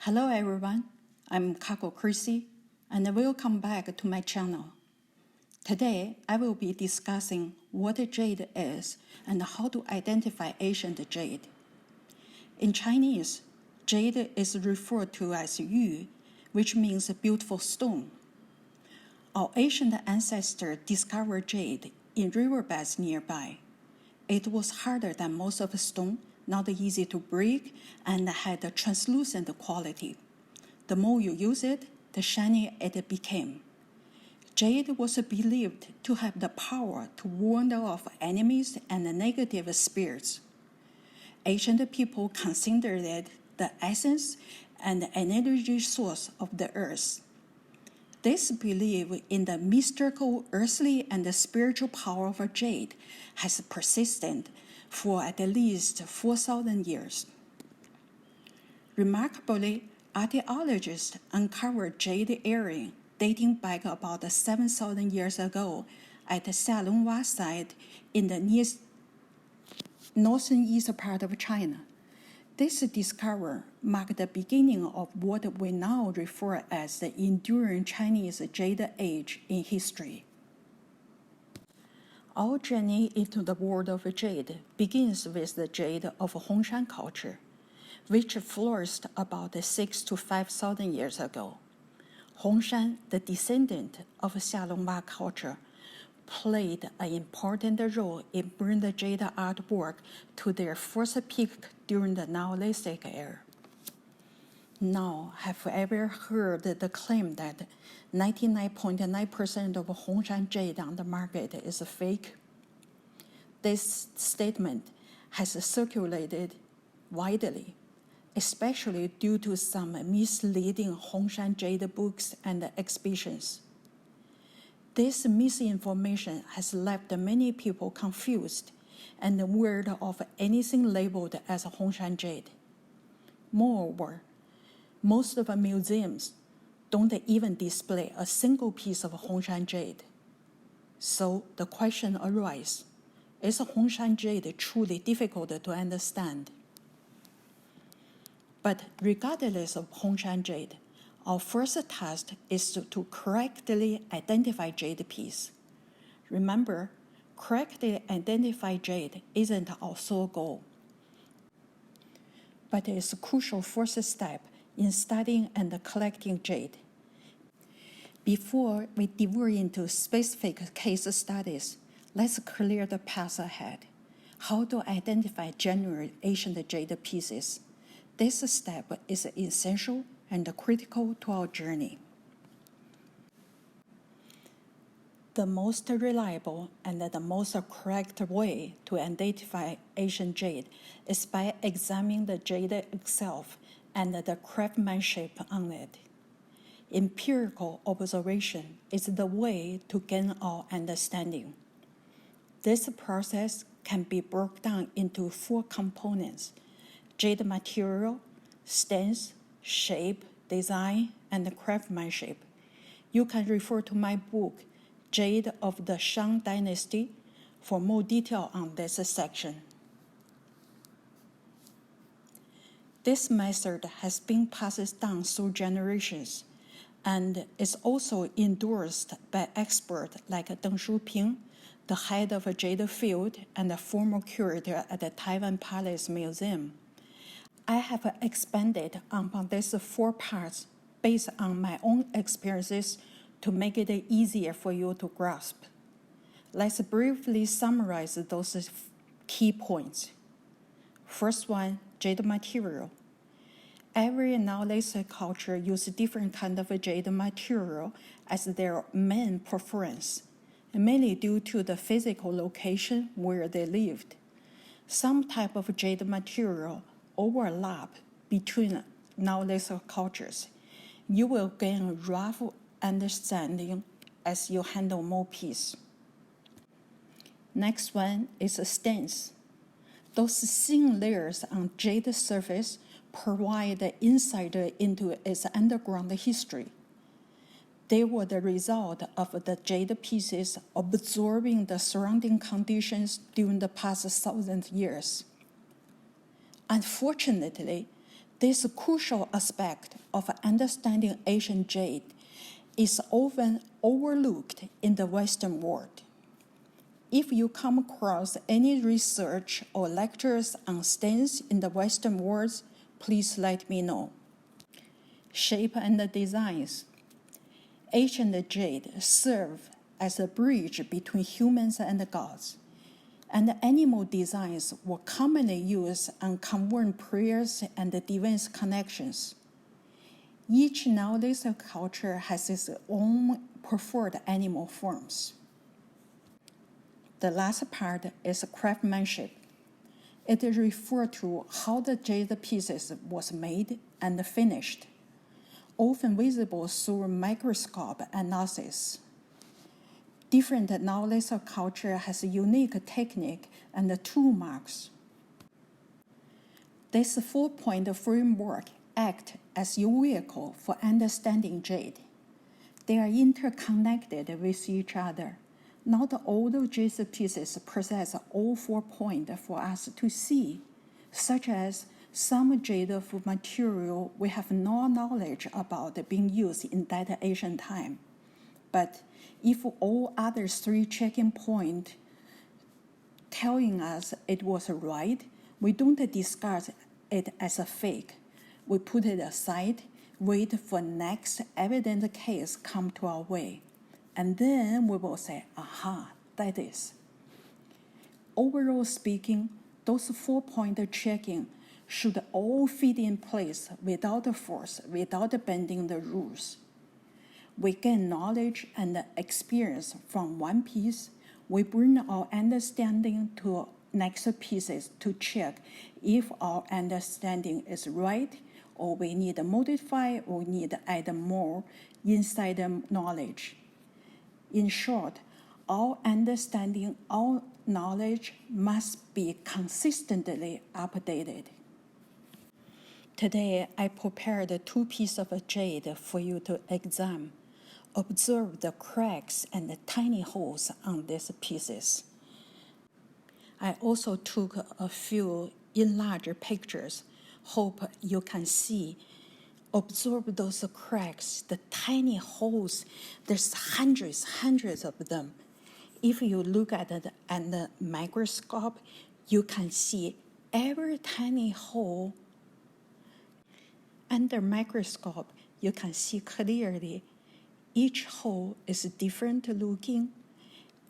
Hello everyone, I'm Kako Chrissy, and welcome back to my channel. Today, I will be discussing what jade is and how to identify ancient jade. In Chinese, jade is referred to as yu, which means beautiful stone. Our ancient ancestors discovered jade in riverbeds nearby. It was harder than most of the stone, not easy to break, and had a translucent quality. The more you use it, the shinier it became. Jade was believed to have the power to ward off enemies and negative spirits. Ancient people considered it the essence and energy source of the earth. This belief in the mystical earthly and spiritual power of jade has persisted for at least 4,000 years. Remarkably, archaeologists uncovered jade earring dating back about 7,000 years ago at Xialongwa site in the northern east part of China. This discovery marked the beginning of what we now refer as the enduring Chinese Jade Age in history. Our journey into the world of jade begins with the jade of Hongshan culture, which flourished about 6,000 to 5,000 years ago. Hongshan, the descendant of Xialongwa culture, played an important role in bringing the jade artwork to their first peak during the Neolithic era. Now, have you ever heard the claim that 99.9% of Hongshan jade on the market is fake? This statement has circulated widely, especially due to some misleading Hongshan jade books and exhibitions. This misinformation has left many people confused and wary of anything labeled as Hongshan jade. Moreover, most of the museums don't even display a single piece of Hongshan jade. So the question arises, is Hongshan jade truly difficult to understand? But regardless of Hongshan jade, our first task is to correctly identify jade piece. Remember, correctly identify jade isn't our sole goal, but it's a crucial first step in studying and collecting jade. Before we delve into specific case studies, let's clear the path ahead. How to identify genuine ancient jade pieces. This step is essential and critical to our journey. The most reliable and the most correct way to identify ancient jade is by examining the jade itself and the craftsmanship on it. Empirical observation is the way to gain our understanding. This process can be broken down into 4 components: jade material, stance, shape, design, and craftsmanship. You can refer to my book, Jade of the Shang Dynasty, for more detail on this section. This method has been passed down through generations and is also endorsed by experts like Deng Shuping, the head of a jade field and a former curator at the Taiwan Palace Museum. I have expanded upon these 4 parts based on my own experiences to make it easier for you to grasp. Let's briefly summarize those key points. First one, jade material. Every Neolithic culture used different kind of jade material as their main preference, mainly due to the physical location where they lived. Some type of jade material overlap between Neolithic cultures. You will gain a rough understanding as you handle more pieces. Next one is a stance. Those thin layers on jade surface provide the insight into its underground history. They were the result of the jade pieces absorbing the surrounding conditions during the past 1,000 years. Unfortunately, This crucial aspect of understanding ancient jade is often overlooked in the Western world. If you come across any research or lectures on stones in the Western world, please let me know. Shape and designs. Ancient jade serve as a bridge between humans and gods, and animal designs were commonly used on convent prayers and divine connections. Each Neolithic culture has its own preferred animal forms. The last part is craftsmanship. It refers to how the jade pieces was made and finished, often visible through microscope analysis. Different Neolithic culture has a unique technique and tool marks. This four-point framework acts as your vehicle for understanding jade. They are interconnected with each other. Not all the jade pieces possess all 4 points for us to see, such as some jade of material we have no knowledge about being used in that ancient time. But if all other 3 checking points telling us it was right, we don't discard it as a fake. We put it aside, wait for next evident case come to our way, and then we will say, aha, that is. Overall speaking, those 4-point checking should all fit in place without force, without bending the rules. We gain knowledge and experience from one piece. We bring our understanding to next pieces to check if our understanding is right, or we need to modify, or we need to add more insider knowledge. In short, our understanding, our knowledge must be consistently updated. Today, I prepared 2 pieces of jade for you to examine. Observe the cracks and the tiny holes on these pieces. I also took a few enlarged pictures. Hope you can see. Observe those cracks, the tiny holes. There's hundreds of them. If you look at it at the microscope, you can see every tiny hole. Under microscope, you can see clearly each hole is different looking,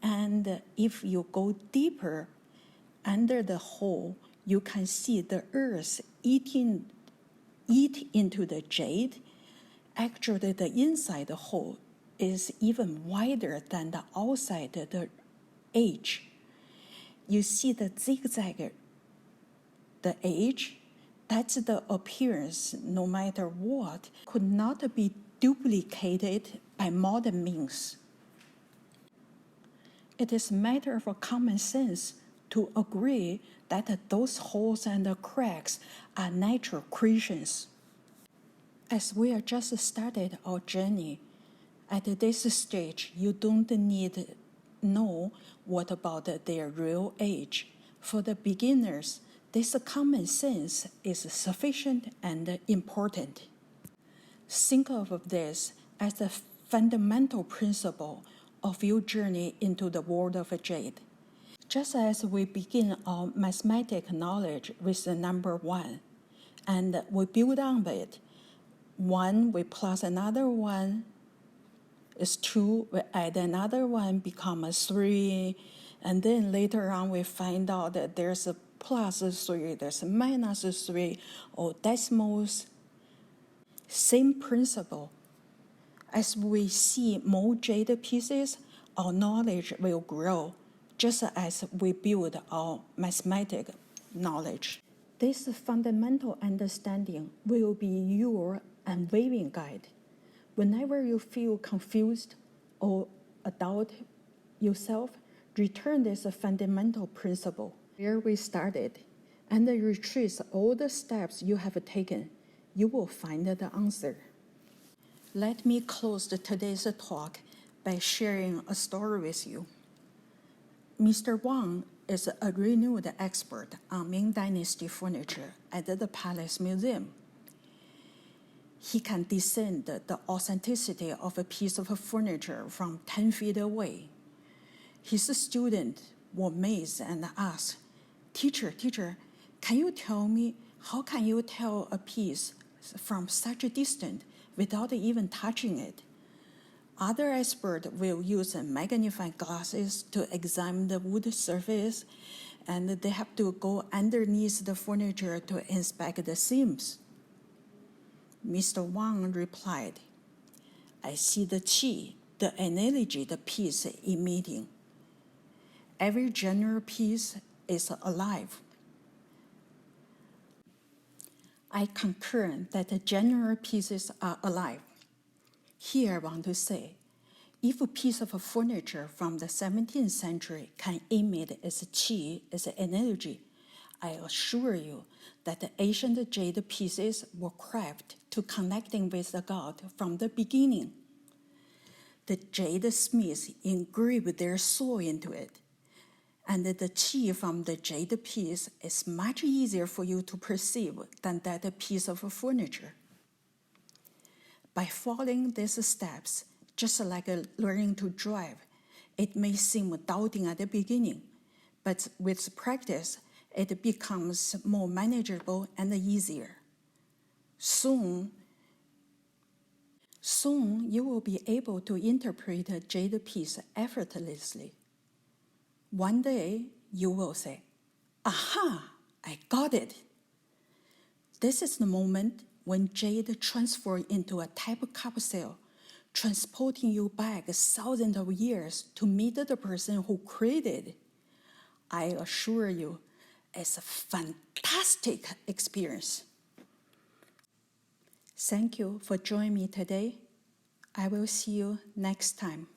and if you go deeper under the hole, you can see the earth eat into the jade. Actually, the inside hole is even wider than the outside the edge. You see the zigzag, the edge. That's the appearance, no matter what, could not be duplicated by modern means. It is a matter of common sense to agree that those holes and cracks are natural creations. As we are just started our journey, at this stage, you don't need to know what about their real age. For the beginners, this common sense is sufficient and important. Think of this as a fundamental principle of your journey into the world of jade. Just as we begin our mathematical knowledge with the number 1, and we build on it, 1 we plus another 1 is 2, we add another 1 becomes 3, and then later on we find out that there's a plus 3, there's a minus 3, or decimals. Same principle. As we see more jade pieces, our knowledge will grow, just as we build our mathematical knowledge. This fundamental understanding will be your unwavering guide. Whenever you feel confused or doubt yourself, return this fundamental principle where we started and retrace all the steps you have taken. You will find the answer. Let me close today's talk by sharing a story with you. Mr. Wang is a renowned expert on Ming Dynasty furniture at the Palace Museum. he can discern the authenticity of a piece of furniture from 10 feet away. His students were amazed and asked, teacher, can you tell me how can you tell a piece from such a distance without even touching it? Other experts will use magnifying glasses to examine the wood surface, and they have to go underneath the furniture to inspect the seams. Mr. Wang replied, I see the qi, the analogy the piece emitting. Every general piece is alive. I concur that the general pieces are alive. Here I want to say, if a piece of furniture from the 17th century can emit its qi, its energy, I assure you that the ancient jade pieces were crafted to connecting with the God from the beginning. The jade smiths engraved their soul into it, and the qi from the jade piece is much easier for you to perceive than that piece of furniture. By following these steps, just like learning to drive, it may seem daunting at the beginning, but with practice, it becomes more manageable and easier. Soon you will be able to interpret a jade piece effortlessly. One day, you will say, aha, I got it. This is the moment when jade transforms into a type capsule, transporting you back thousands of years to meet the person who created it. I assure you, it's a fantastic experience. Thank you for joining me today. I will see you next time.